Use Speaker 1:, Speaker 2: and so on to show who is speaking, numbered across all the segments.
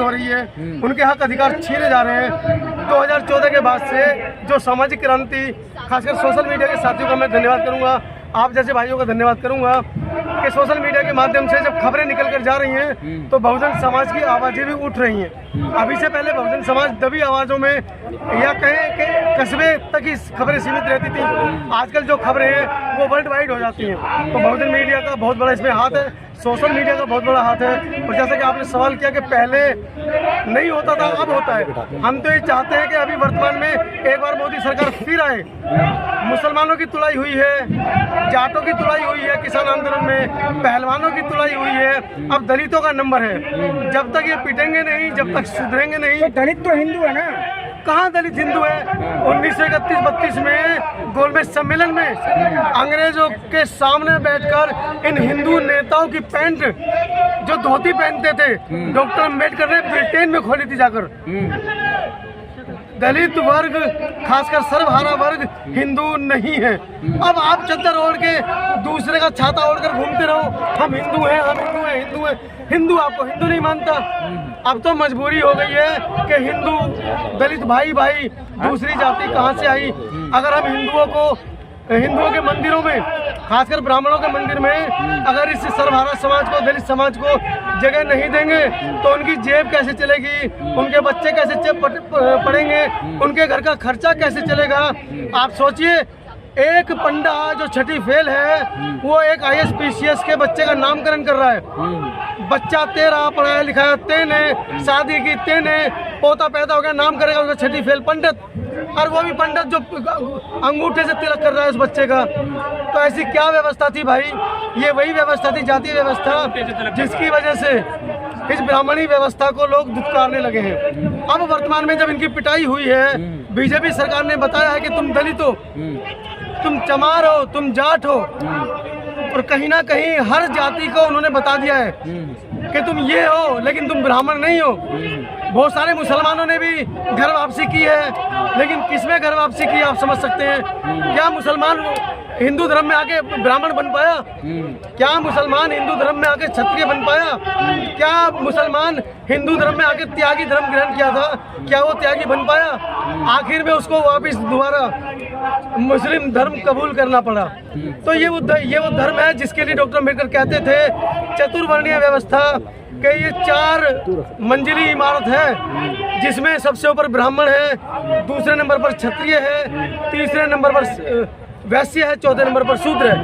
Speaker 1: हो रही है, उनके हक अधिकार छीने जा रहे हैं। 2014 के बाद से जो सामाजिक क्रांति, खासकर सोशल मीडिया के साथियों का मैं धन्यवाद करूंगा, आप जैसे भाइयों का धन्यवाद करूंगा कि सोशल मीडिया के माध्यम से जब खबरें निकल कर जा रही हैं तो बहुजन समाज की आवाज़ें भी उठ रही हैं। अभी से पहले बहुजन समाज दबी आवाज़ों में या कहें कि कस्बे तक ही खबरें सीमित रहती थी, आजकल जो खबरें हैं वो वर्ल्ड वाइड हो जाती हैं। तो बहुजन मीडिया का बहुत बड़ा इसमें हाथ है, सोशल मीडिया का बहुत बड़ा हाथ है। और जैसा कि आपने सवाल किया कि पहले नहीं होता था, अब होता है। हम तो ये चाहते हैं कि अभी वर्तमान में एक बार मोदी सरकार फिर आए। मुसलमानों की तुलाई हुई है, जाटों की तुलाई हुई है, किसान आंदोलन में पहलवानों की तुलाई हुई है, अब दलितों का नंबर है। जब तक ये पिटेंगे नहीं, जब तक सुधरेंगे नहीं।
Speaker 2: तो दलित तो हिंदू है ना?
Speaker 1: कहाँ दलित हिंदू है? 1931-32 में गोलमेज सम्मेलन में अंग्रेजों के सामने बैठकर इन हिंदू नेताओं की पैंट, जो धोती पहनते थे, डॉक्टर अम्बेडकर ने ब्रिटेन में खोली थी जाकर। दलित वर्ग, खासकर सर्वहारा वर्ग हिंदू नहीं है। अब आप चद्दर ओढ़ के दूसरे का छाता ओढ़कर घूमते रहो, हम हिंदू हैं, हम हिंदू हैं, हिंदू हैं। हिंदू आपको हिंदू नहीं मानता। अब तो मजबूरी हो गई है कि हिंदू दलित भाई भाई, दूसरी जाति कहाँ से आई? अगर हम हिंदुओं के मंदिरों में, खासकर ब्राह्मणों के मंदिर में अगर इस सर्वहारा समाज को, दलित समाज को जगह नहीं देंगे तो उनकी जेब कैसे चलेगी, उनके बच्चे कैसे पढ़ेंगे, उनके घर का खर्चा कैसे चलेगा? आप सोचिए, एक पंडा जो छठी फेल है वो एक IAS PCS के बच्चे का नामकरण कर रहा है। बच्चा तेरा पढ़ाया लिखाया तेने, शादी की तेने, पोता पैदा हो गया, नाम करेगा उसका छठी फेल पंडित। और वो भी पंडित जो अंगूठे से तिलक कर रहा है उस बच्चे का। तो ऐसी क्या व्यवस्था थी भाई? ये वही व्यवस्था थी, जातीय व्यवस्था, जिसकी वजह से इस ब्राह्मणी व्यवस्था को लोग दुत्कारने लगे हैं। अब वर्तमान में जब इनकी पिटाई हुई है, बीजेपी सरकार ने बताया है कि तुम दलित हो, तुम चमार हो, तुम जाट हो, और कहीं ना कहीं हर जाति को उन्होंने बता दिया है कि तुम ये हो लेकिन तुम ब्राह्मण नहीं हो। बहुत सारे मुसलमानों ने भी घर वापसी की है, लेकिन किसमें घर वापसी की आप समझ सकते हैं? क्या मुसलमान हिंदू धर्म में आके ब्राह्मण बन पाया? क्या मुसलमान हिंदू धर्म में आके क्षत्रिय बन पाया? क्या मुसलमान हिंदू धर्म में आके त्यागी धर्म ग्रहण किया था, क्या वो त्यागी बन पाया? आखिर में उसको वापस दोबारा मुस्लिम धर्म कबूल करना पड़ा। तो ये वो धर्म है जिसके लिए डॉक्टर अम्बेडकर कहते थे चतुर्वर्णीय व्यवस्था कि ये 4 मंजिली इमारत है, जिसमें सबसे ऊपर ब्राह्मण है, दूसरे नंबर पर क्षत्रिय है, तीसरे नंबर पर वैश्य है, चौथे नंबर पर शूद्र है।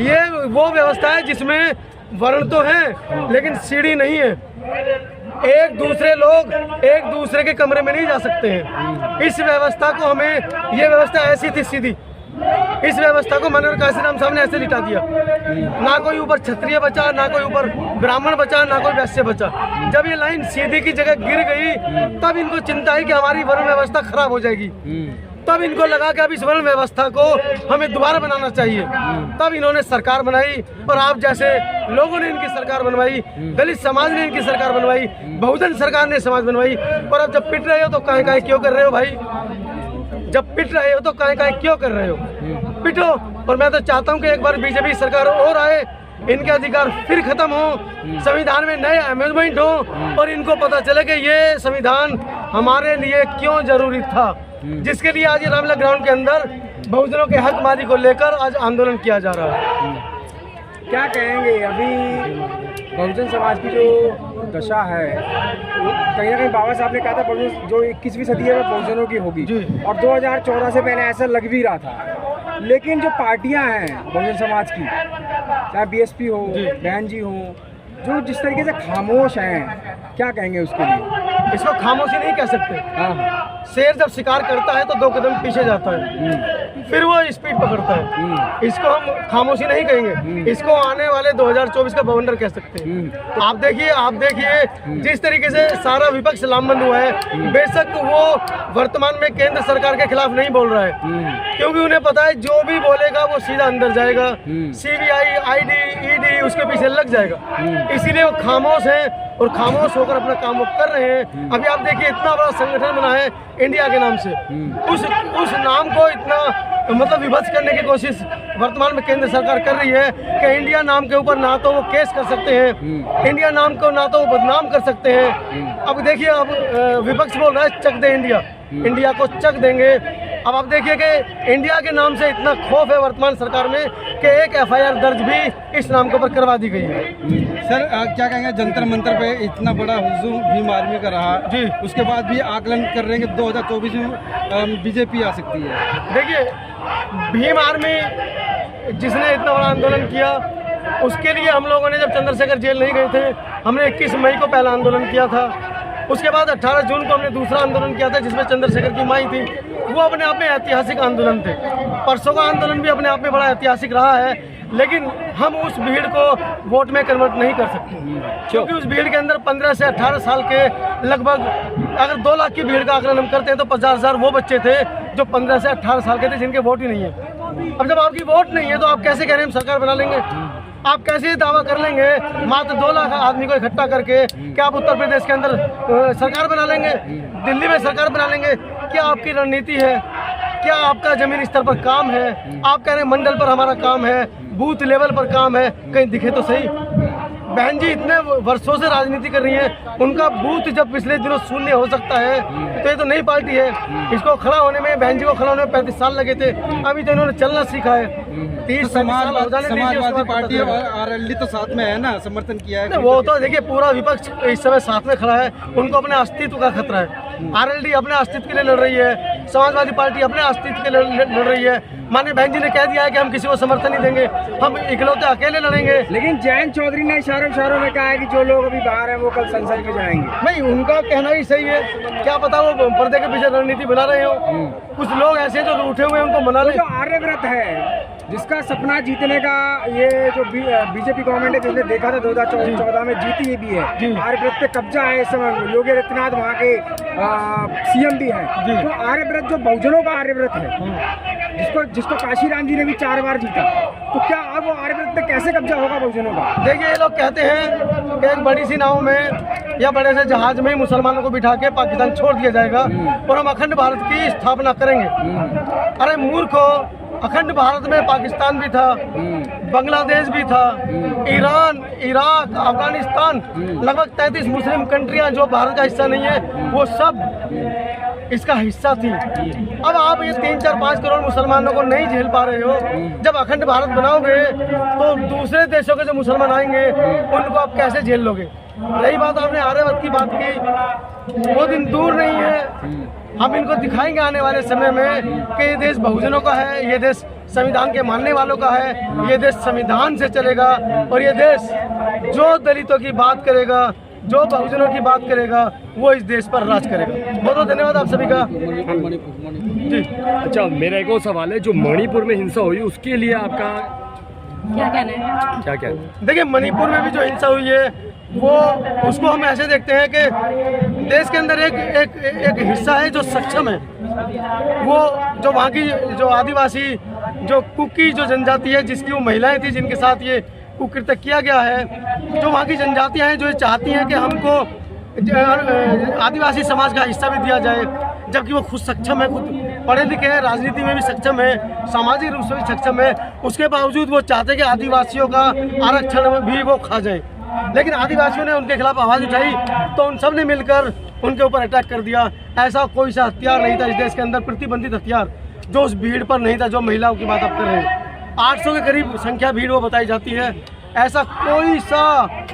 Speaker 1: ये वो व्यवस्था है जिसमें वर्ण तो है लेकिन सीढ़ी नहीं है। एक दूसरे के कमरे में नहीं जा सकते हैं। इस व्यवस्था को हमें, ये व्यवस्था ऐसी थी सीधी, इस व्यवस्था को मनोहर काशीराम साहब ने ऐसे लिटा दिया। ना कोई ऊपर क्षत्रिय बचा, ना कोई ऊपर ब्राह्मण बचा, ना कोई वैश्य बचा। जब ये लाइन सीधी की जगह गिर गई तब इनको चिंता है कि हमारी वर्ण व्यवस्था खराब हो जाएगी। तब इनको लगा कि अब इस वर्ण व्यवस्था को हमें दोबारा बनाना चाहिए। तब इन्होंने सरकार बनाई और आप जैसे लोगों ने इनकी सरकार बनवाई, दलित समाज ने इनकी सरकार बनवाई, बहुजन सरकार ने समाज बनवाई। और अब जब पिट रहे हो तो काहे क्यों कर रहे हो भाई? जब पिट रहे हो तो काहे क्यों कर रहे हो? पिटो। और मैं तो चाहता हूँ कि एक बार बीजेपी सरकार और आए, इनके अधिकार फिर खत्म हो, संविधान में नए अमेंडमेंट हो और इनको पता चले कि ये संविधान हमारे लिए क्यों जरूरी था, जिसके लिए आज ये रामलला ग्राउंड के अंदर बहुजनों के हक मारी को लेकर आज आंदोलन किया जा रहा है।
Speaker 2: क्या कहेंगे अभी बहुजन समाज की जो दशा है, कहीं ना कहीं बाबा साहब ने कहा था जो 21वीं सदी है वो बहुजनों की होगी, और 2014 से पहले ऐसा लग भी रहा था। लेकिन जो पार्टियां हैं बहुजन समाज की, चाहे BSP हो, बहन जी हो, जो जिस तरीके से खामोश हैं, क्या कहेंगे उसके लिए?
Speaker 1: इसको खामोशी नहीं कह सकते। शेर जब शिकार करता है तो 2 कदम पीछे जाता है, फिर वो स्पीड पकड़ता है। इसको हम खामोशी नहीं कहेंगे, इसको आने वाले 2024 का बवंडर कह सकते हैं। तो आप देखिए जिस तरीके से सारा विपक्ष लामबंद हुआ है, बेशक वो वर्तमान में केंद्र सरकार के खिलाफ नहीं बोल रहा है, क्योंकि उन्हें पता है जो भी बोलेगा वो सीधा अंदर जाएगा, CBI, ID, ED उसके पीछे लग जाएगा। इसीलिए वो खामोश हैं और खामोश होकर अपना काम वो कर रहे हैं। अभी आप देखिए इतना बड़ा संगठन बना है इंडिया के नाम से, उस नाम को इतना मतलब विभत्स करने की कोशिश वर्तमान में केंद्र सरकार कर रही है कि इंडिया नाम के ऊपर ना तो वो केस कर सकते हैं, इंडिया नाम को ना तो वो बदनाम कर सकते हैं। अब देखिए, अब विपक्ष बोल रहा है चक दे इंडिया, इंडिया को चक देंगे। अब आप देखिए कि इंडिया के नाम से इतना खौफ है वर्तमान सरकार में कि एक FIR दर्ज भी इस नाम के ऊपर करवा दी गई है।
Speaker 3: सर क्या कहेंगे, जंतर मंतर पे इतना बड़ा हुजूम भीम आर्मी का रहा जी, उसके बाद भी आकलन कर रहे हैं कि 2024 में बीजेपी आ सकती है।
Speaker 1: देखिए, भीम आर्मी जिसने इतना बड़ा आंदोलन किया, उसके लिए हम लोगों ने जब चंद्रशेखर जेल नहीं गए थे, हमने 21 मई को पहला आंदोलन किया था। उसके बाद 18 जून को हमने दूसरा आंदोलन किया था जिसमें चंद्रशेखर की माई थी। वो अपने आप में ऐतिहासिक आंदोलन थे। परसों का आंदोलन भी अपने आप में बड़ा ऐतिहासिक रहा है, लेकिन हम उस भीड़ को वोट में कन्वर्ट नहीं कर सकते, क्योंकि उस भीड़ के अंदर 15 से 18 साल के लगभग, अगर 2 लाख की भीड़ का आकलन हम करते हैं तो 50,000 वो बच्चे थे जो 15 से 18 साल के थे, जिनके वोट ही नहीं है। अब जब आपकी वोट नहीं है तो आप कैसे कह रहे हैं हम सरकार बना लेंगे? आप कैसे दावा कर लेंगे मात्र 2 लाख आदमी को इकट्ठा करके कि आप उत्तर प्रदेश के अंदर सरकार बना लेंगे, दिल्ली में सरकार बना लेंगे? क्या आपकी रणनीति है? क्या आपका जमीन स्तर पर काम है? आप कह रहे हैं मंडल पर हमारा काम है, बूथ लेवल पर काम है, कहीं दिखे तो सही। बहन जी इतने वर्षों से राजनीति कर रही हैं, उनका बूथ जब पिछले दिनों शून्य हो सकता है तो ये तो नई पार्टी है। इसको खड़ा होने में, बहन जी को खड़ा होने में 35 साल लगे थे, अभी तो इन्होंने चलना सीखा है। 30 साल हो जाने दीजिए,
Speaker 3: समाजवादी पार्टी RLD तो साथ में है ना, समर्थन किया है।
Speaker 1: वो तो देखिए पूरा विपक्ष इस समय साथ में खड़ा है, उनको अपने अस्तित्व का खतरा है। RLD अपने अस्तित्व के लिए लड़ रही है, समाजवादी पार्टी अपने अस्तित्व के लिए लड़ रही है। माननीय बहन जी ने कह दिया है कि हम किसी को समर्थन नहीं देंगे, हम इकलौते अकेले लड़ेंगे।
Speaker 2: लेकिन जयंत चौधरी ने इशारों में कहा है कि जो लोग अभी बाहर हैं वो कल संसद में जाएंगे।
Speaker 1: नहीं, उनका कहना ही सही है, क्या पता वो पर्दे के पीछे रणनीति बना रहे हो। कुछ लोग ऐसे जो उठे हुए हैं उनको मना रहे।
Speaker 2: जो आर्यव्रत है, जिसका सपना जीतने का, ये जो बीजेपी गवर्नमेंट है जिसने देखा था 2014 में जीती भी है, आर्यव्रत पे कब्जा है इस समय, योगी आदित्यनाथ वहाँ के CM भी है। तो आर्यव्रत जो बहुजनों का आर्यव्रत है, जिसको काशीराम जी ने भी 4 बार जीता, तो क्या अब वो आर्यव्रत पे कैसे कब्जा होगा बहुजनों का?
Speaker 1: देखिए, ये लोग कहते हैं कि एक बड़ी सी नाव में या बड़े से जहाज में मुसलमानों को बिठा के पाकिस्तान छोड़ दिया जाएगा और हम अखंड भारत की स्थापना करेंगे। अरे मूर्खो, अखंड भारत में पाकिस्तान भी था, बांग्लादेश भी था, ईरान, इराक, अफगानिस्तान, लगभग 33 मुस्लिम कंट्रियां जो भारत का हिस्सा नहीं है, वो सब इसका हिस्सा थी। अब आप ये 3, 4, 5 करोड़ मुसलमानों को नहीं झेल पा रहे हो। जब अखंड भारत बनाओगे तो दूसरे देशों के जो मुसलमान आएंगे उनको आप कैसे झेल लोगे? रही बात आपने आर्यव्रत की बात की, वो दिन दूर नहीं है। हम इनको दिखाएंगे आने वाले समय में कि ये देश बहुजनों का है, ये देश संविधान के मानने वालों का है, ये देश संविधान से चलेगा और ये देश जो दलितों की बात करेगा, जो बहुजनों की बात करेगा, वो इस देश पर राज करेगा। बहुत बहुत धन्यवाद आप सभी का।
Speaker 4: जी अच्छा, मेरा एक और सवाल है, जो मणिपुर में हिंसा हुई उसके लिए आपका
Speaker 5: क्या कहना है?
Speaker 4: क्या कहना है?
Speaker 1: देखिए, मणिपुर में भी जो हिंसा हुई है वो उसको हम ऐसे देखते हैं कि देश के अंदर एक हिस्सा है जो सक्षम है। वो जो वहाँ की जो आदिवासी, जो कुकी जो जनजाति है, जिसकी वो महिलाएं थी जिनके साथ ये कुकृत्य किया गया है, जो वहाँ की जनजातियाँ हैं जो ये चाहती हैं कि हमको आदिवासी समाज का हिस्सा भी दिया जाए, जबकि वो खुद सक्षम है, खुद पढ़े लिखे हैं, राजनीति में भी सक्षम है, सामाजिक रूप से भी सक्षम है। उसके बावजूद वो चाहते हैं कि आदिवासियों का आरक्षण भी वो खा जाए। लेकिन आदिवासियों ने उनके खिलाफ आवाज़ उठाई तो उन सब ने मिलकर उनके ऊपर अटैक कर दिया। ऐसा कोई सा हथियार नहीं था इस देश के अंदर, प्रतिबंधित हथियार, जो उस भीड़ पर नहीं था, जो महिलाओं की बात आप कर रहे हैं। 800 के करीब संख्या भीड़ वो बताई जाती है। ऐसा कोई सा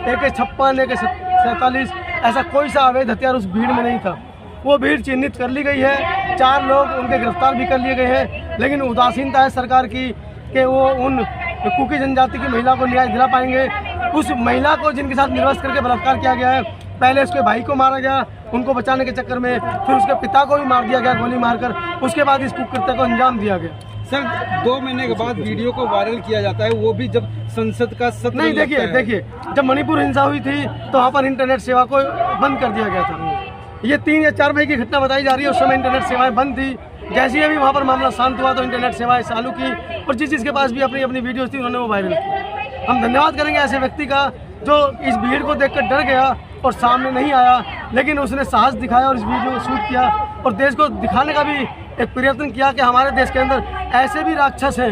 Speaker 1: AK-56, AK-47, ऐसा कोई सा अवैध हथियार उस भीड़ में नहीं था। वो भीड़ चिन्हित कर ली गई है, 4 लोग उनके गिरफ्तार भी कर लिए गए हैं, लेकिन उदासीनता है सरकार की कि वो उन कुकी जनजाति की महिला को न्याय दिला पाएंगे। उस महिला को जिनके साथ निर्वस्त्र करके बलात्कार किया गया है, पहले उसके भाई को मारा गया उनको बचाने के चक्कर में, फिर उसके पिता को भी मार दिया गया गोली मारकर, उसके बाद इस कुकृत्य को अंजाम दिया गया।
Speaker 3: सर 2 महीने के बाद वीडियो को वायरल किया जाता है, वो भी जब संसद का सत्र
Speaker 1: नहीं। देखिए जब मणिपुर हिंसा हुई थी तो वहाँ पर इंटरनेट सेवा को बंद कर दिया गया था। ये 3 या 4 मई की घटना बताई जा रही है, उस समय इंटरनेट सेवाएं बंद थी। जैसे ही अभी वहाँ पर मामला शांत हुआ तो इंटरनेट सेवाएं चालू की और जिसके पास भी अपनी वीडियोस थी उन्होंने वो वायरल की। हम धन्यवाद करेंगे ऐसे व्यक्ति का जो इस भीड़ को देखकर डर गया और सामने नहीं आया, लेकिन उसने साहस दिखाया और इस वीडियो को शूट किया और देश को दिखाने का भी एक प्रयत्न किया कि हमारे देश के अंदर ऐसे भी राक्षस हैं,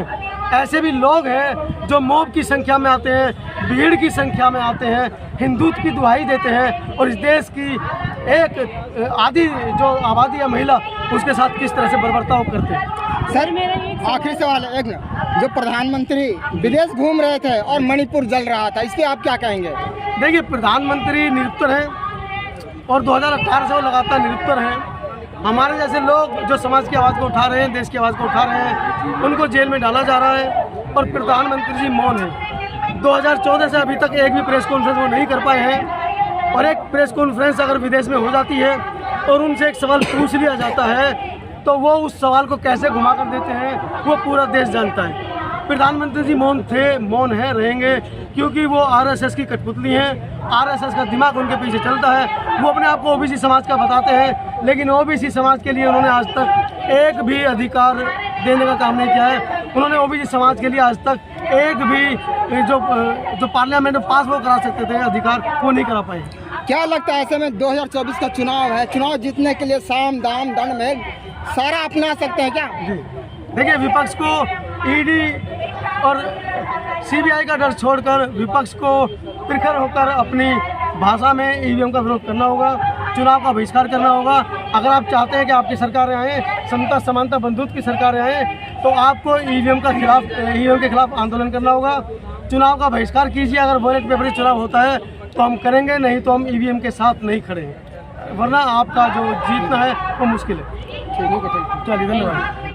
Speaker 1: ऐसे भी लोग हैं जो मोब की संख्या में आते हैं, भीड़ की संख्या में आते हैं, हिंदुत्व की दुहाई देते हैं और इस देश की एक आधी जो आबादी है महिला उसके साथ किस तरह से बर्बरताव करते हैं।
Speaker 6: सर आखिरी सवाल है, एक मिनट, जो प्रधानमंत्री विदेश घूम रहे थे और मणिपुर जल रहा था, इस पे आप क्या कहेंगे?
Speaker 1: देखिए, प्रधानमंत्री निरुत्तर हैं और 2018 से वो लगातार निरुत्तर हैं। हमारे जैसे लोग जो समाज की आवाज़ को उठा रहे हैं, देश की आवाज़ को उठा रहे हैं, उनको जेल में डाला जा रहा है और प्रधानमंत्री जी मौन हैं। 2014 से अभी तक एक भी प्रेस कॉन्फ्रेंस वो नहीं कर पाए हैं और एक प्रेस कॉन्फ्रेंस अगर विदेश में हो जाती है और उनसे एक सवाल पूछ लिया जाता है तो वो उस सवाल को कैसे घुमा कर देते हैं वो पूरा देश जानता है। प्रधानमंत्री जी मौन थे, मौन है, रहेंगे, क्योंकि वो आरएसएस की कठपुतली हैं। आरएसएस का दिमाग उनके पीछे चलता है। वो अपने आप को ओबीसी समाज का बताते हैं, लेकिन ओबीसी समाज के लिए उन्होंने आज तक एक भी अधिकार देने का काम नहीं किया है। उन्होंने ओबीसी समाज के लिए आज तक एक भी जो पार्लियामेंट में पास वो करा सकते थे अधिकार, वो नहीं करा पाए।
Speaker 6: क्या लगता है ऐसे में 2024 का चुनाव है, चुनाव जीतने के लिए साम दाम दंड में सारा अपना सकते हैं क्या?
Speaker 1: देखिए, विपक्ष को ईडी और सीबीआई का डर छोड़कर विपक्ष को प्रखर होकर अपनी भाषा में ईवीएम का विरोध करना होगा, चुनाव का बहिष्कार करना होगा। अगर आप चाहते हैं कि आपकी सरकारें आएँ, समता समानता बंधुत्व की सरकारें आएँ, तो आपको ईवीएम के खिलाफ आंदोलन करना होगा। चुनाव का बहिष्कार कीजिए। अगर बैलेट पेपर चुनाव होता है तो हम करेंगे, नहीं तो हम ईवीएम के साथ नहीं खड़े हैं, वरना आपका जो जीतना है वो मुश्किल है। चलिए, धन्यवाद।